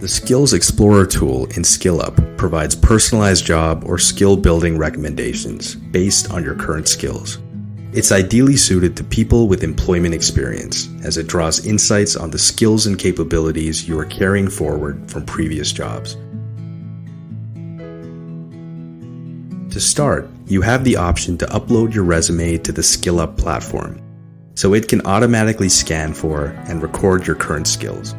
The Skills Explorer tool in SkillUp provides personalized job or skill building recommendations based on your current skills. It's ideally suited to people with employment experience, as it draws insights on the skills and capabilities you are carrying forward from previous jobs. To start, you have the option to upload your resume to the SkillUp platform, so it can automatically scan for and record your current skills.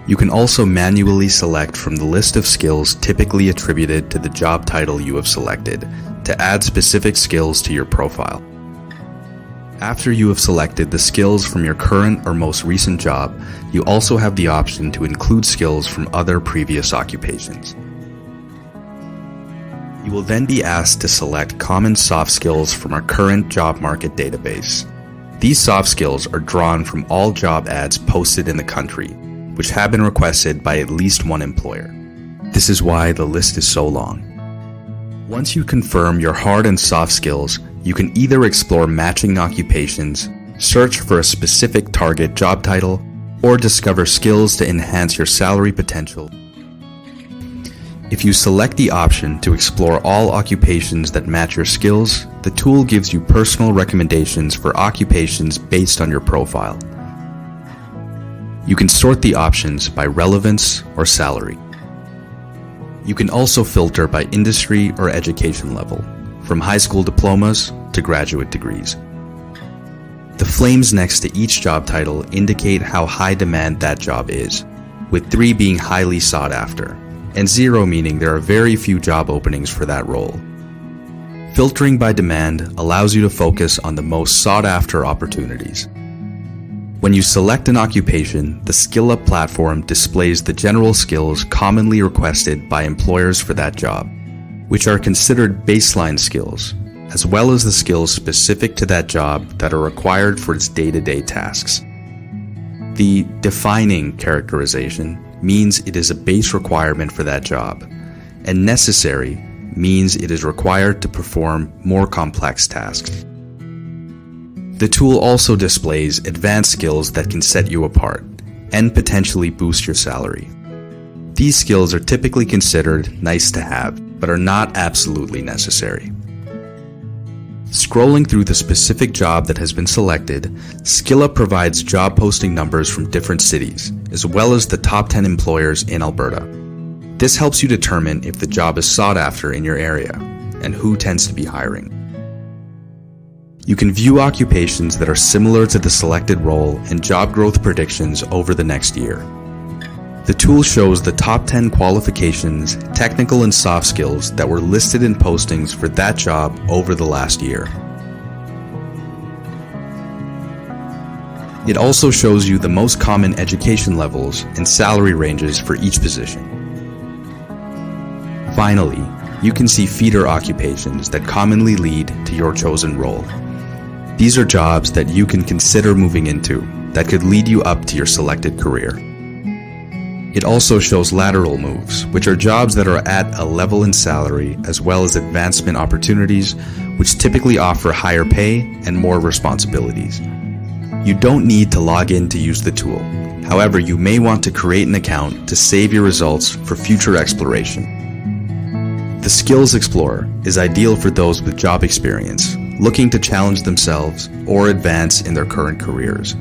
You can also manually select from the list of skills typically attributed to the job title you have selected to add specific skills to your profile. After you have selected the skills from your current or most recent job, you also have the option to include skills from other previous occupations. You will then be asked to select common soft skills from our current job market database. These soft skills are drawn from all job ads posted in the country, which have been requested by at least one employer. This is why the list is so long. Once you confirm your hard and soft skills, you can either explore matching occupations, search for a specific target job title, or discover skills to enhance your salary potential. If you select the option to explore all occupations that match your skills, the tool gives you personal recommendations for occupations based on your profile. You can sort the options by relevance or salary. You can also filter by industry or education level, from high school diplomas to graduate degrees. The flames next to each job title indicate how high demand that job is, with 3 being highly sought after, and 0 meaning there are very few job openings for that role. Filtering by demand allows you to focus on the most sought after opportunities. When you select an occupation, the SkillUp platform displays the general skills commonly requested by employers for that job, which are considered baseline skills, as well as the skills specific to that job that are required for its day-to-day tasks. The defining characterization means it is a base requirement for that job, and necessary means it is required to perform more complex tasks. The tool also displays advanced skills that can set you apart and potentially boost your salary. These skills are typically considered nice to have, but are not absolutely necessary. Scrolling through the specific job that has been selected, SkillUp provides job posting numbers from different cities, as well as the top 10 employers in Alberta. This helps you determine if the job is sought after in your area and who tends to be hiring. You can view occupations that are similar to the selected role and job growth predictions over the next year. The tool shows the top 10 qualifications, technical and soft skills that were listed in postings for that job over the last year. It also shows you the most common education levels and salary ranges for each position. Finally, you can see feeder occupations that commonly lead to your chosen role. These are jobs that you can consider moving into that could lead you up to your selected career. It also shows lateral moves, which are jobs that are at a level in salary as well as advancement opportunities, which typically offer higher pay and more responsibilities. You don't need to log in to use the tool. However, you may want to create an account to save your results for future exploration. The Skills Explorer is ideal for those with job experience, looking to challenge themselves or advance in their current careers.